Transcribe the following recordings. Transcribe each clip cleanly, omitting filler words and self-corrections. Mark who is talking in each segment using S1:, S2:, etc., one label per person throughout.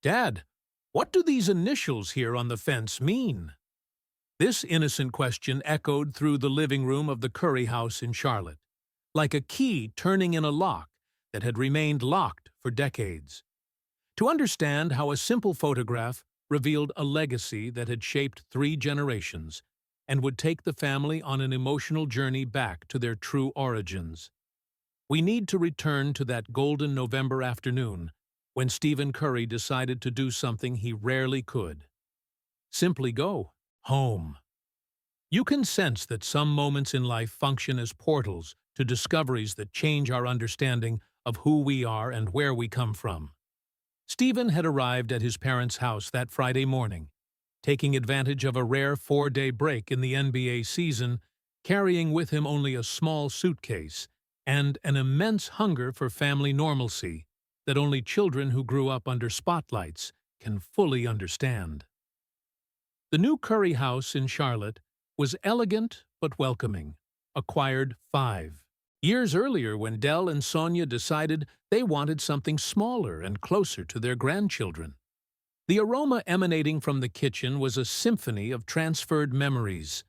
S1: Dad, what do these initials here on the fence mean? This innocent question echoed through the living room of the Curry house in Charlotte, like a key turning in a lock that had remained locked for decades. To understand how a simple photograph revealed a legacy that had shaped 3 generations and would take the family on an emotional journey back to their true origins, we need to return to that golden November afternoon when Stephen Curry decided to do something he rarely could. Simply go home. You can sense that some moments in life function as portals to discoveries that change our understanding of who we are and where we come from. Stephen had arrived at his parents' house that Friday morning, taking advantage of a rare 4-day break in the NBA season, carrying with him only a small suitcase and an immense hunger for family normalcy that only children who grew up under spotlights can fully understand. The new Curry house in Charlotte was elegant but welcoming, acquired 5 years earlier when Del and Sonia decided they wanted something smaller and closer to their grandchildren. The aroma emanating from the kitchen was a symphony of transferred memories.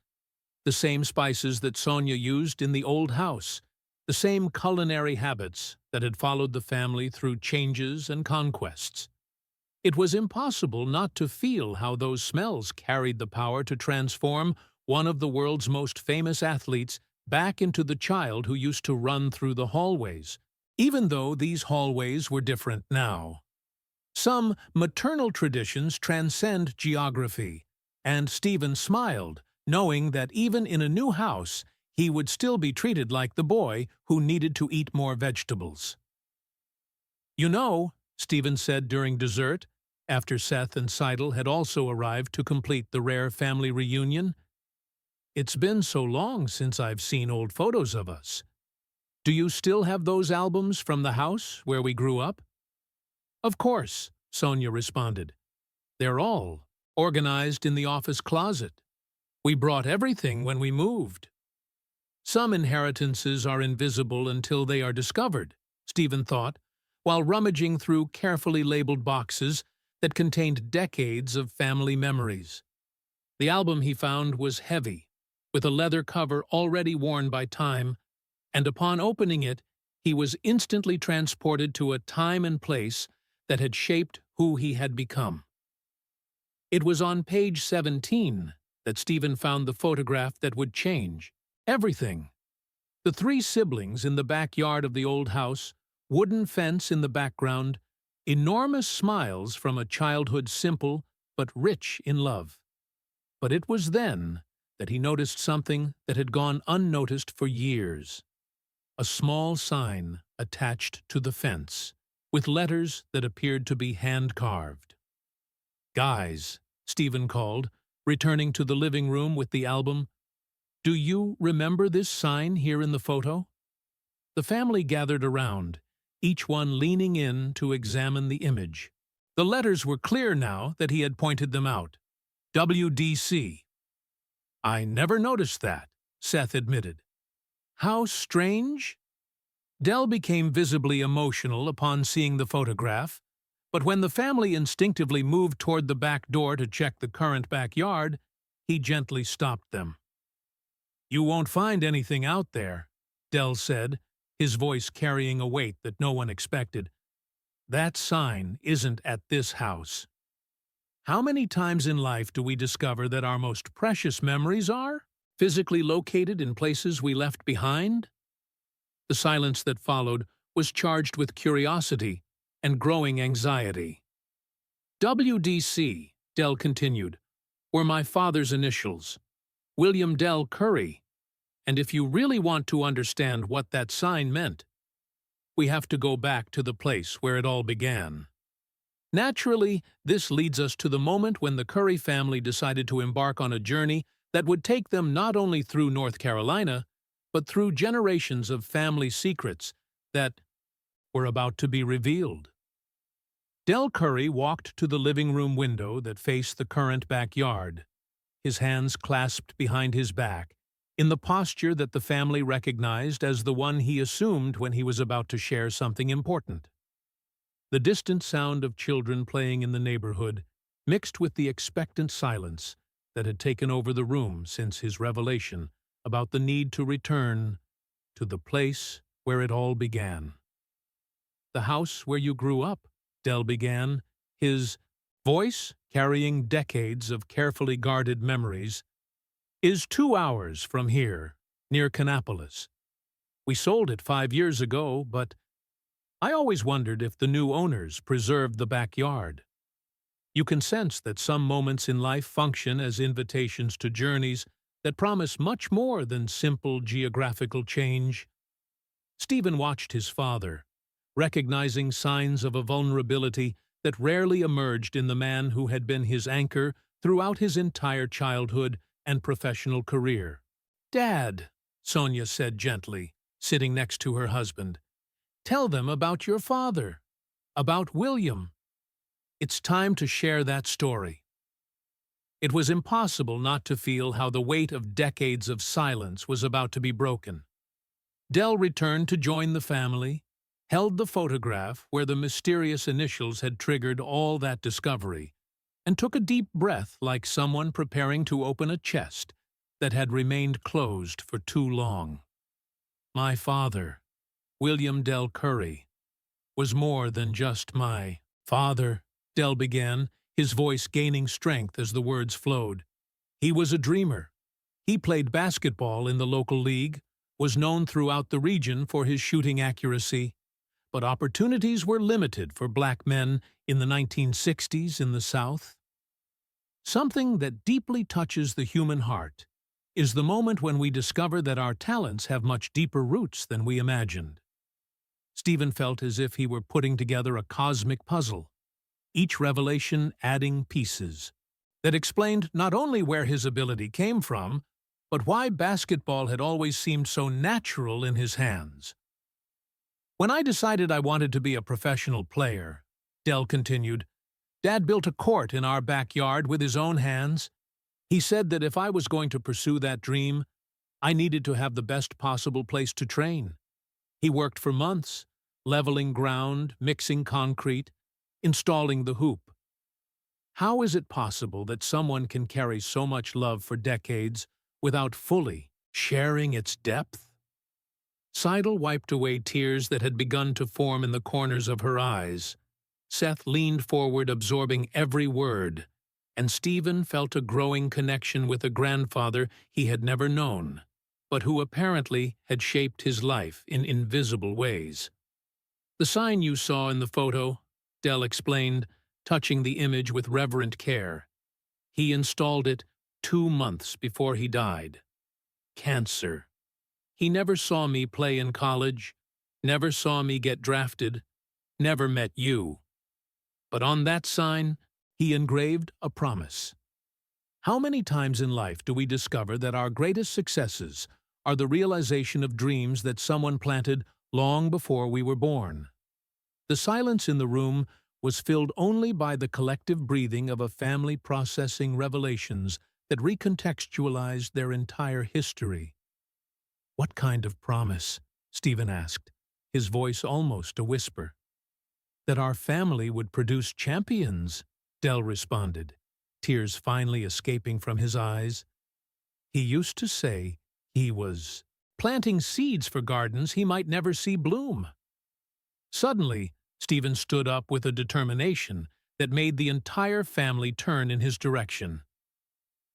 S1: The same spices that Sonia used in the old house, the same culinary habits that had followed the family through changes and conquests. It was impossible not to feel how those smells carried the power to transform one of the world's most famous athletes back into the child who used to run through the hallways, even though these hallways were different now. Some maternal traditions transcend geography, and Stephen smiled, knowing that even in a new house, he would still be treated like the boy who needed to eat more vegetables. "You know," Stephen said during dessert, after Seth and Sydel had also arrived to complete the rare family reunion, "it's been so long since I've seen old photos of us. Do you still have those albums from the house where we grew up?" "Of course," Sonia responded. "They're all organized in the office closet. We brought everything when we moved." Some inheritances are invisible until they are discovered, Stephen thought, while rummaging through carefully labeled boxes that contained decades of family memories. The album he found was heavy, with a leather cover already worn by time, and upon opening it, he was instantly transported to a time and place that had shaped who he had become. It was on page 17 that Stephen found the photograph that would change everything. The 3 siblings in the backyard of the old house, wooden fence in the background, enormous smiles from a childhood simple but rich in love. But it was then that he noticed something that had gone unnoticed for years. A small sign attached to the fence, with letters that appeared to be hand-carved. "Guys," Stephen called, returning to the living room with the album, "do you remember this sign here in the photo?" The family gathered around, each one leaning in to examine the image. The letters were clear now that he had pointed them out. W.D.C. "I never noticed that," Seth admitted. "How strange?" Del became visibly emotional upon seeing the photograph, but when the family instinctively moved toward the back door to check the current backyard, he gently stopped them. "You won't find anything out there," Del said, his voice carrying a weight that no one expected. "That sign isn't at this house." How many times in life do we discover that our most precious memories are physically located in places we left behind? The silence that followed was charged with curiosity and growing anxiety. "W.D.C., Del continued, "were my father's initials, William Del Curry, and if you really want to understand what that sign meant, we have to go back to the place where it all began." Naturally, this leads us to the moment when the Curry family decided to embark on a journey that would take them not only through North Carolina, but through generations of family secrets that were about to be revealed. Del Curry walked to the living room window that faced the current backyard, his hands clasped behind his back, in the posture that the family recognized as the one he assumed when he was about to share something important. The distant sound of children playing in the neighborhood, mixed with the expectant silence that had taken over the room since his revelation about the need to return to the place where it all began. "The house where you grew up," Dell began, his voice carrying decades of carefully guarded memories, "is 2 hours from here, near Kannapolis. We sold it 5 years ago, but I always wondered if the new owners preserved the backyard." You can sense that some moments in life function as invitations to journeys that promise much more than simple geographical change. Stephen watched his father, recognizing signs of a vulnerability that rarely emerged in the man who had been his anchor throughout his entire childhood and professional career. "Dad," Sonia said gently, sitting next to her husband, "tell them about your father, about William. It's time to share that story." It was impossible not to feel how the weight of decades of silence was about to be broken. Dell returned to join the family, held the photograph where the mysterious initials had triggered all that discovery, and took a deep breath like someone preparing to open a chest that had remained closed for too long. "My father, William Dell Curry, was more than just my father," Dell began, his voice gaining strength as the words flowed. "He was a dreamer. He played basketball in the local league, was known throughout the region for his shooting accuracy, but opportunities were limited for black men in the 1960s in the South. Something that deeply touches the human heart is the moment when we discover that our talents have much deeper roots than we imagined." Stephen felt as if he were putting together a cosmic puzzle, each revelation adding pieces that explained not only where his ability came from, but why basketball had always seemed so natural in his hands. "When I decided I wanted to be a professional player," Dell continued, "Dad built a court in our backyard with his own hands. He said that if I was going to pursue that dream, I needed to have the best possible place to train. He worked for months, leveling ground, mixing concrete, installing the hoop. How is it possible that someone can carry so much love for decades without fully sharing its depth?" Sydel wiped away tears that had begun to form in the corners of her eyes. Seth leaned forward, absorbing every word, and Stephen felt a growing connection with a grandfather he had never known, but who apparently had shaped his life in invisible ways. "The sign you saw in the photo," Dell explained, touching the image with reverent care. "He installed it 2 months before he died. Cancer. He never saw me play in college, never saw me get drafted, never met you. But on that sign, he engraved a promise." How many times in life do we discover that our greatest successes are the realization of dreams that someone planted long before we were born? The silence in the room was filled only by the collective breathing of a family processing revelations that recontextualized their entire history. "What kind of promise?" Stephen asked, his voice almost a whisper. "That our family would produce champions," Dell responded, tears finally escaping from his eyes. "He used to say he was planting seeds for gardens he might never see bloom." Suddenly, Stephen stood up with a determination that made the entire family turn in his direction.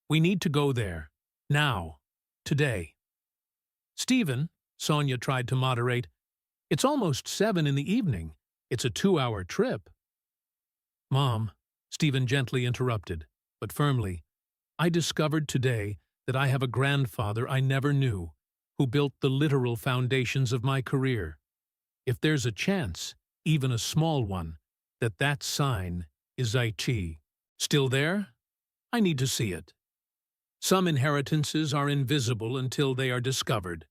S1: "We need to go there. Now. Today." "Stephen," Sonia tried to moderate, "it's almost 7 in the evening. It's a 2-hour trip." "Mom," Stephen gently interrupted, but firmly, "I discovered today that I have a grandfather I never knew, who built the literal foundations of my career. If there's a chance, even a small one, that that sign is IT still there, I need to see it. Some inheritances are invisible until they are discovered,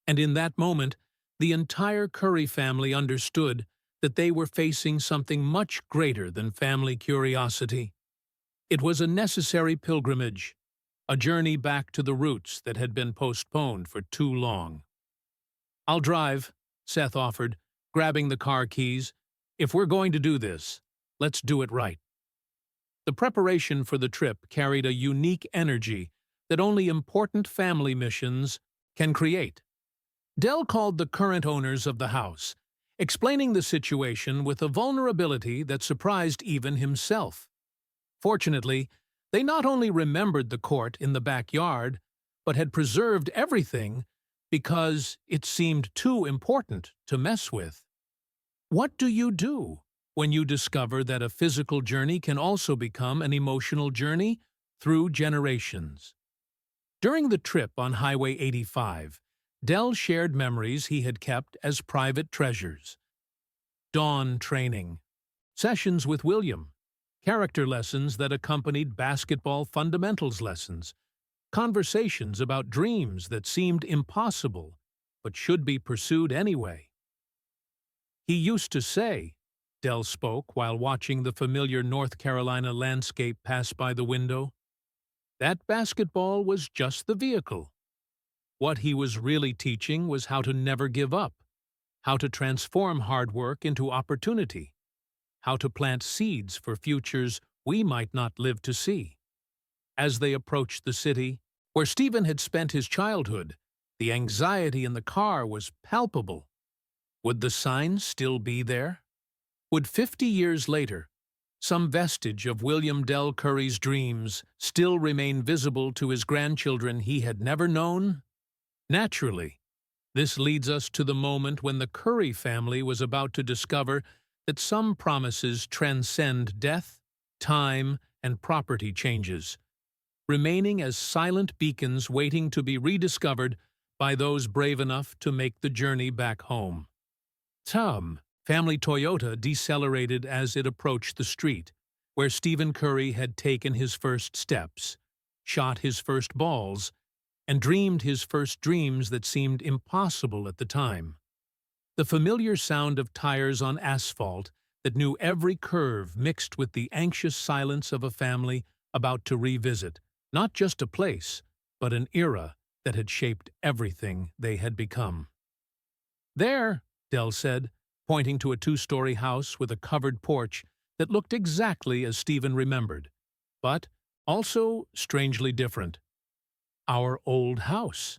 S1: and in that moment, the entire Curry family understood that they were facing something much greater than family curiosity. It was a necessary pilgrimage, a journey back to the roots that had been postponed for too long. "I'll drive," Seth offered, grabbing the car keys. If we're going to do this, let's do it right. The preparation for the trip carried a unique energy that only important family missions can create. Dell called the current owners of the house, explaining the situation with a vulnerability that surprised even himself. Fortunately, they not only remembered the court in the backyard, but had preserved everything because it seemed too important to mess with. What do you do when you discover that a physical journey can also become an emotional journey through generations? During the trip on Highway 85, Dell shared memories he had kept as private treasures. Dawn training, sessions with William, character lessons that accompanied basketball fundamentals lessons, conversations about dreams that seemed impossible but should be pursued anyway. He used to say, Dell spoke while watching the familiar North Carolina landscape pass by the window, that basketball was just the vehicle. What he was really teaching was how to never give up, how to transform hard work into opportunity, how to plant seeds for futures we might not live to see. As they approached the city, where Stephen had spent his childhood, the anxiety in the car was palpable. Would the sign still be there? Would 50 years later, some vestige of William Dell Curry's dreams still remain visible to his grandchildren he had never known? Naturally, this leads us to the moment when the Curry family was about to discover that some promises transcend death, time, and property changes, remaining as silent beacons waiting to be rediscovered by those brave enough to make the journey back home. Family Toyota decelerated as it approached the street, where Stephen Curry had taken his first steps, shot his first balls, and dreamed his first dreams that seemed impossible at the time. The familiar sound of tires on asphalt that knew every curve mixed with the anxious silence of a family about to revisit not just a place, but an era that had shaped everything they had become. There, Dell said, pointing to a two-story house with a covered porch that looked exactly as Stephen remembered, but also strangely different. Our old house.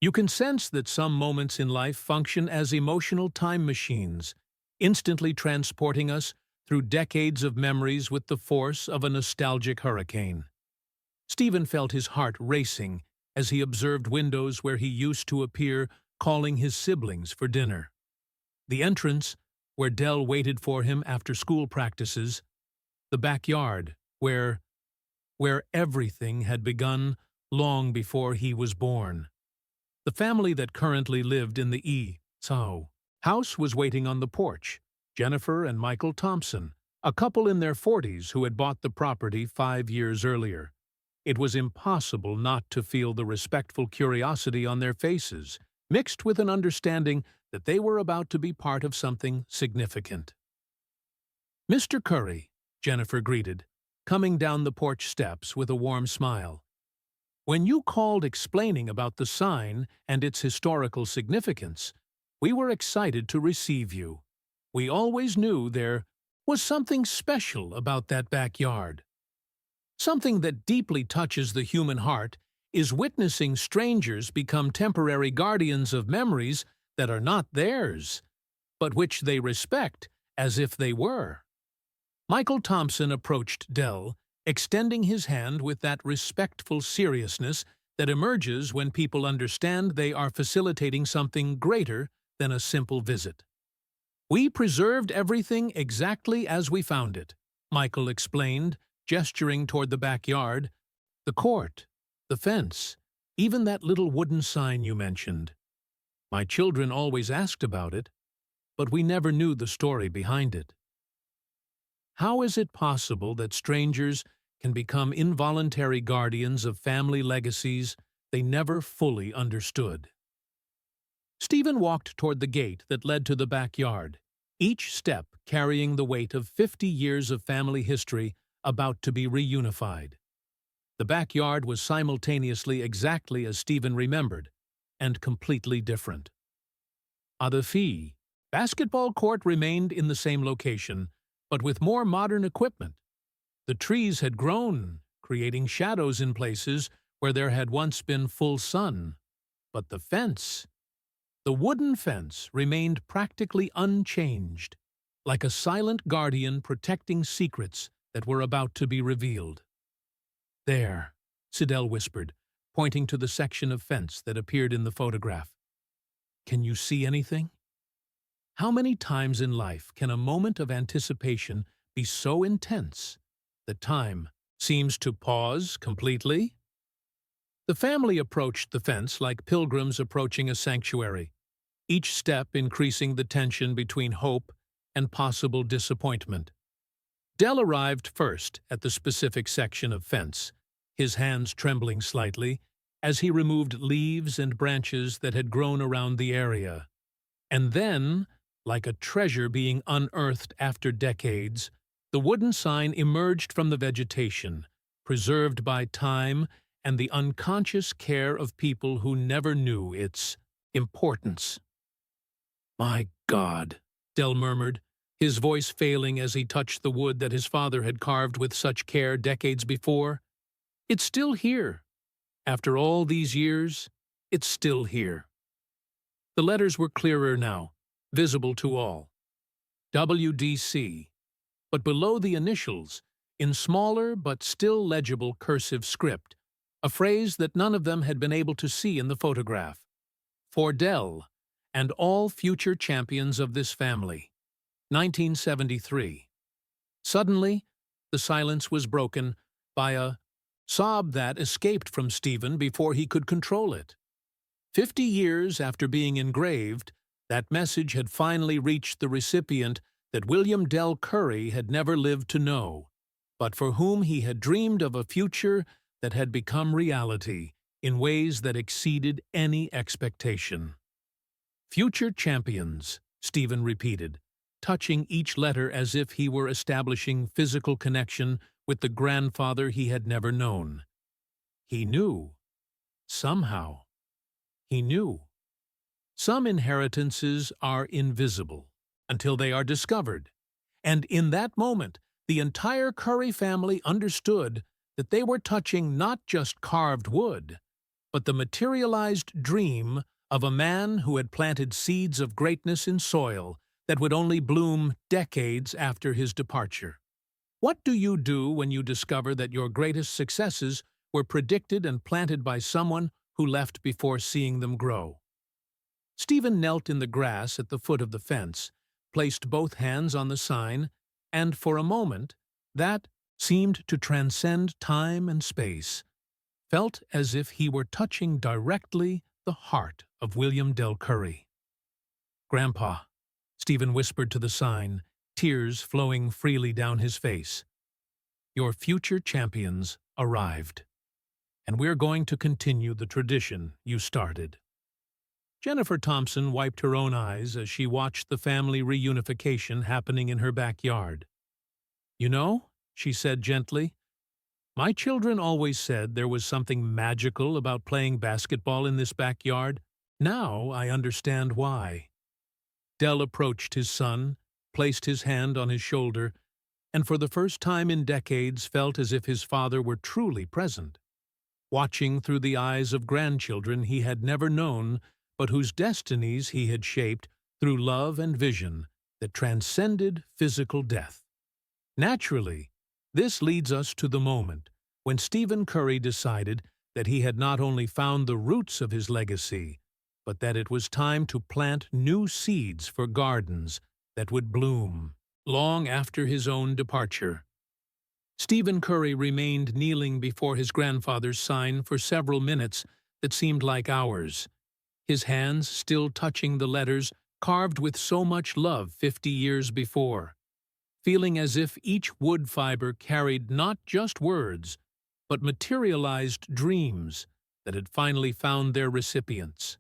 S1: You can sense that some moments in life function as emotional time machines, instantly transporting us through decades of memories with the force of a nostalgic hurricane. Stephen felt his heart racing as he observed windows where he used to appear calling his siblings for dinner. The entrance, where Dell waited for him after school practices. The backyard, where everything had begun long before he was born. The family that currently lived in the E.S.O. house was waiting on the porch, Jennifer and Michael Thompson, a couple in their 40s who had bought the property 5 years earlier. It was impossible not to feel the respectful curiosity on their faces, mixed with an understanding that they were about to be part of something significant. "Mr. Curry," Jennifer greeted, coming down the porch steps with a warm smile. "When you called explaining about the sign and its historical significance, we were excited to receive you. We always knew there was something special about that backyard. Something that deeply touches the human heart is witnessing strangers become temporary guardians of memories that are not theirs, but which they respect as if they were." Michael Thompson approached Dell, extending his hand with that respectful seriousness that emerges when people understand they are facilitating something greater than a simple visit. "We preserved everything exactly as we found it," Michael explained, gesturing toward the backyard, "the court, the fence, even that little wooden sign you mentioned. My children always asked about it, but we never knew the story behind it." How is it possible that strangers can become involuntary guardians of family legacies they never fully understood? Stephen walked toward the gate that led to the backyard, each step carrying the weight of 50 years of family history about to be reunified. The backyard was simultaneously exactly as Stephen remembered, and completely different. "The fee," Basketball court remained in the same location, but with more modern equipment. The trees had grown, creating shadows in places where there had once been full sun. But the wooden fence, remained practically unchanged, like a silent guardian protecting secrets that were about to be revealed. "There," Sydel whispered, pointing to the section of fence that appeared in the photograph. "Can you see anything?" How many times in life can a moment of anticipation be so intense that time seems to pause completely? The family approached the fence like pilgrims approaching a sanctuary, each step increasing the tension between hope and possible disappointment. Dell arrived first at the specific section of fence, his hands trembling slightly as he removed leaves and branches that had grown around the area. And then, like a treasure being unearthed after decades, the wooden sign emerged from the vegetation, preserved by time and the unconscious care of people who never knew its importance. "My God," Dell murmured, his voice failing as he touched the wood that his father had carved with such care decades before. "It's still here. After all these years, it's still here." The letters were clearer now, visible to all. W.D.C. But below the initials, in smaller but still legible cursive script, a phrase that none of them had been able to see in the photograph. "For Dell and all future champions of this family. 1973. Suddenly, the silence was broken by a sob that escaped from Stephen before he could control it. 50 years after being engraved, that message had finally reached the recipient that William Dell Curry had never lived to know, but for whom he had dreamed of a future that had become reality in ways that exceeded any expectation. "Future champions," Stephen repeated, touching each letter as if he were establishing physical connection with the grandfather he had never known. He knew. Somehow. He knew. Some inheritances are invisible until they are discovered, and in that moment, the entire Curry family understood that they were touching not just carved wood, but the materialized dream of a man who had planted seeds of greatness in soil that would only bloom decades after his departure. What do you do when you discover that your greatest successes were predicted and planted by someone who left before seeing them grow? Stephen knelt in the grass at the foot of the fence, placed both hands on the sign, and for a moment, that seemed to transcend time and space, felt as if he were touching directly the heart of William Dell Curry. "Grandpa," Stephen whispered to the sign, tears flowing freely down his face, "your future champions arrived, and we're going to continue the tradition you started." Jennifer Thompson wiped her own eyes as she watched the family reunification happening in her backyard. "You know," she said gently, "my children always said there was something magical about playing basketball in this backyard. Now I understand why." Dell approached his son, placed his hand on his shoulder, and for the first time in decades felt as if his father were truly present, watching through the eyes of grandchildren he had never known, but whose destinies he had shaped through love and vision that transcended physical death. Naturally, this leads us to the moment when Stephen Curry decided that he had not only found the roots of his legacy, but that it was time to plant new seeds for gardens that would bloom long after his own departure. Stephen Curry remained kneeling before his grandfather's sign for several minutes that seemed like hours, his hands still touching the letters carved with so much love 50 years before, feeling as if each wood fiber carried not just words, but materialized dreams that had finally found their recipients.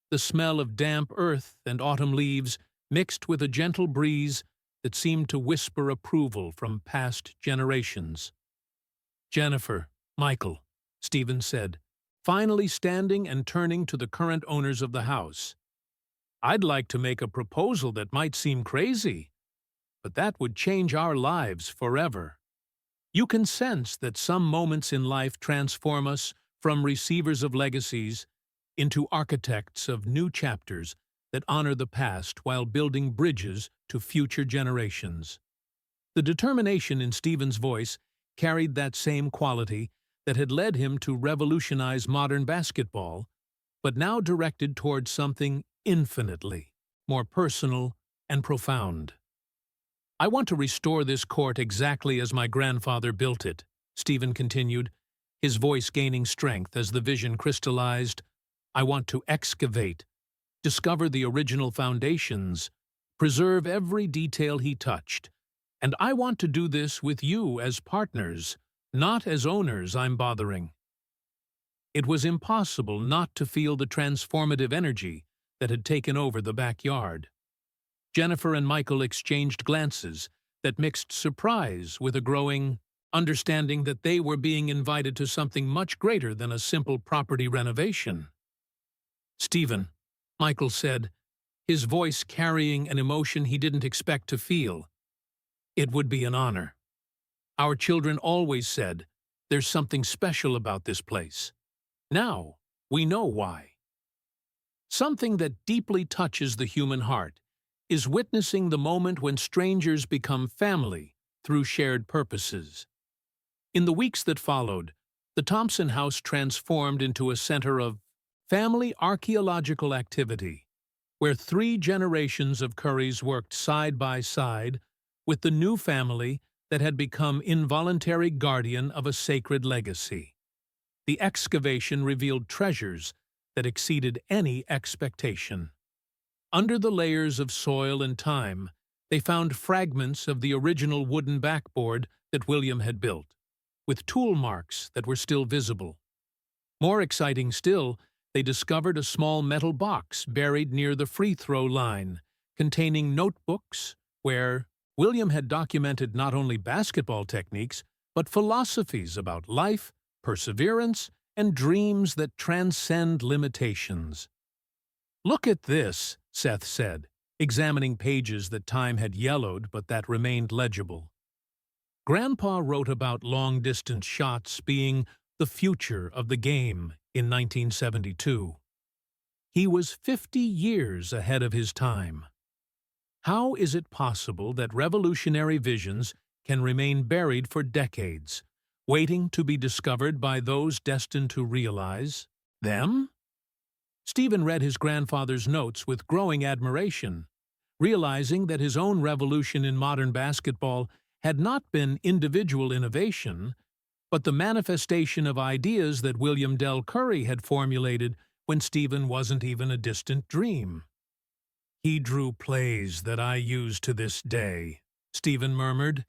S1: The smell of damp earth and autumn leaves mixed with a gentle breeze that seemed to whisper approval from past generations. "Jennifer, Michael," Stephen said, finally standing and turning to the current owners of the house. I'd like to make a proposal that might seem crazy, but that would change our lives forever. You can sense that some moments in life transform us from receivers of legacies into architects of new chapters that honor the past while building bridges to future generations. The determination in Stephen's voice carried that same quality that had led him to revolutionize modern basketball, but now directed towards something infinitely more personal and profound. I want to restore this court exactly as my grandfather built it, Stephen continued, his voice gaining strength as the vision crystallized. I want to excavate, discover the original foundations, preserve every detail he touched. And I want to do this with you as partners, not as owners I'm bothering. It was impossible not to feel the transformative energy that had taken over the backyard. Jennifer and Michael exchanged glances that mixed surprise with a growing understanding that they were being invited to something much greater than a simple property renovation. Stephen, Michael said, his voice carrying an emotion he didn't expect to feel. It would be an honor. Our children always said, there's something special about this place. Now, we know why. Something that deeply touches the human heart is witnessing the moment when strangers become family through shared purposes. In the weeks that followed, the Thompson house transformed into a center of family archaeological activity, where 3 generations of Currys worked side by side with the new family that had become involuntary guardian of a sacred legacy. The excavation revealed treasures that exceeded any expectation. Under the layers of soil and time, they found fragments of the original wooden backboard that William had built, with tool marks that were still visible. More exciting still, they discovered a small metal box buried near the free throw line, containing notebooks where William had documented not only basketball techniques, but philosophies about life, perseverance, and dreams that transcend limitations. Look at this, Seth said, examining pages that time had yellowed but that remained legible. Grandpa wrote about long-distance shots being the future of the game in 1972. He was 50 years ahead of his time. How is it possible that revolutionary visions can remain buried for decades, waiting to be discovered by those destined to realize them? Stephen read his grandfather's notes with growing admiration, realizing that his own revolution in modern basketball had not been individual innovation, but the manifestation of ideas that William Dell Curry had formulated when Stephen wasn't even a distant dream. He drew plays that I use to this day, Stephen murmured,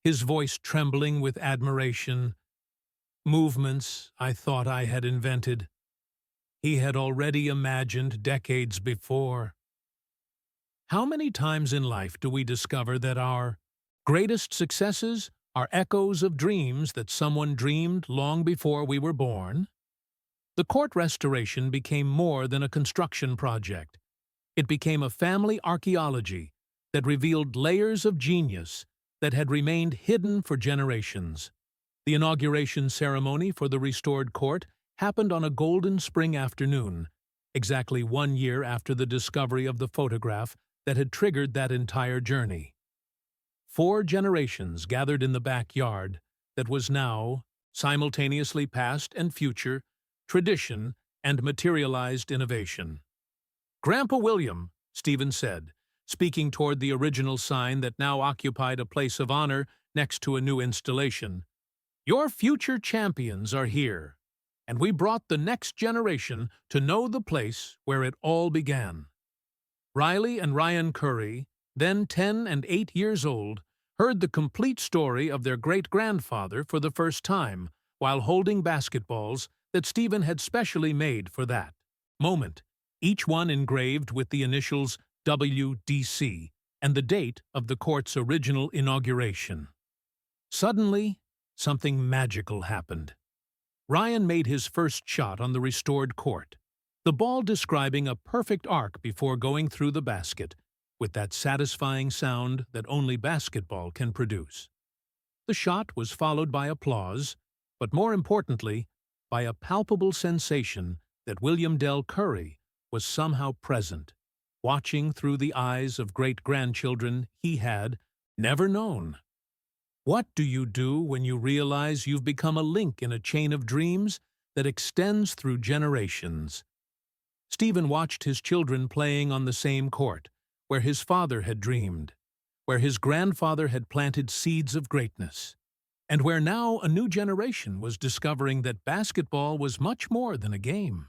S1: his voice trembling with admiration. Movements I thought I had invented. He had already imagined decades before. How many times in life do we discover that our greatest successes are echoes of dreams that someone dreamed long before we were born? The court restoration became more than a construction project. It became a family archaeology that revealed layers of genius that had remained hidden for generations. The inauguration ceremony for the restored court happened on a golden spring afternoon, exactly 1 year after the discovery of the photograph that had triggered that entire journey. 4 generations gathered in the backyard that was now simultaneously past and future, tradition, and materialized innovation. Grandpa William, Stephen said, speaking toward the original sign that now occupied a place of honor next to a new installation, your future champions are here, and we brought the next generation to know the place where it all began. Riley and Ryan Curry, then 10 and 8 years old, heard the complete story of their great-grandfather for the first time while holding basketballs that Stephen had specially made for that moment, each one engraved with the initials W.D.C. and the date of the court's original inauguration. Suddenly, something magical happened. Ryan made his first shot on the restored court. the ball describing a perfect arc before going through the basket, with that satisfying sound that only basketball can produce. The shot was followed by applause, but more importantly, by a palpable sensation that William Dell Curry was somehow present, watching through the eyes of great-grandchildren he had never known. What do you do when you realize you've become a link in a chain of dreams that extends through generations? Stephen watched his children playing on the same court, where his father had dreamed, where his grandfather had planted seeds of greatness, and where now a new generation was discovering that basketball was much more than a game.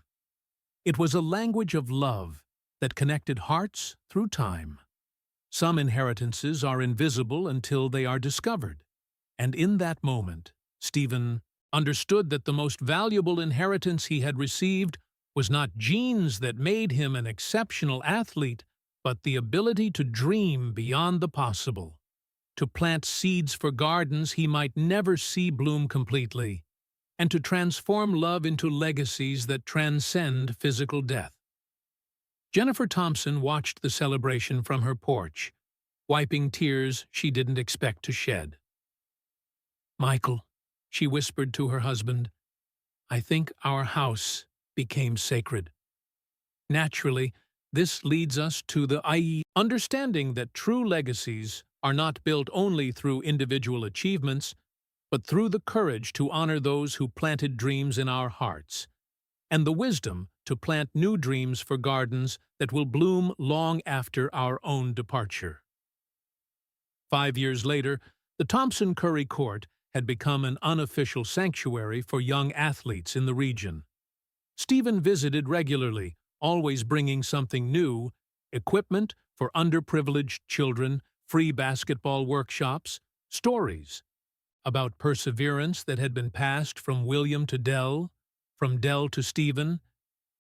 S1: It was a language of love that connected hearts through time. Some inheritances are invisible until they are discovered, and in that moment, Stephen understood that the most valuable inheritance he had received was not genes that made him an exceptional athlete, but the ability to dream beyond the possible, to plant seeds for gardens he might never see bloom completely, and to transform love into legacies that transcend physical death. Jennifer Thompson watched the celebration from her porch, wiping tears she didn't expect to shed. "Michael," she whispered to her husband, "I think our house became sacred." Naturally, this leads us to the understanding that true legacies are not built only through individual achievements, but through the courage to honor those who planted dreams in our hearts, and the wisdom to plant new dreams for gardens that will bloom long after our own departure. 5 years later, the Thompson Curry Court had become an unofficial sanctuary for young athletes in the region. Stephen visited regularly, always bringing something new: equipment for underprivileged children, free basketball workshops, stories about perseverance that had been passed from William to Dell, from Dell to Stephen,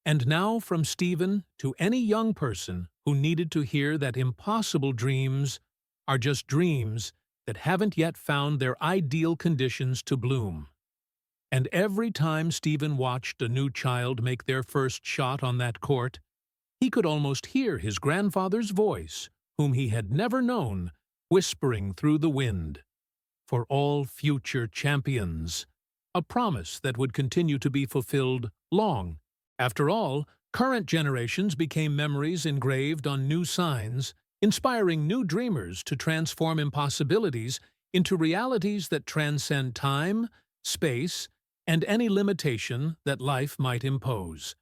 S1: and now from Stephen to any young person who needed to hear that impossible dreams are just dreams that haven't yet found their ideal conditions to bloom. And every time Stephen watched a new child make their first shot on that court, he could almost hear his grandfather's voice, whom he had never known, whispering through the wind, "For all future champions," a promise that would continue to be fulfilled long. After all, current generations became memories engraved on new signs, inspiring new dreamers to transform impossibilities into realities that transcend time, space, and any limitation that life might impose.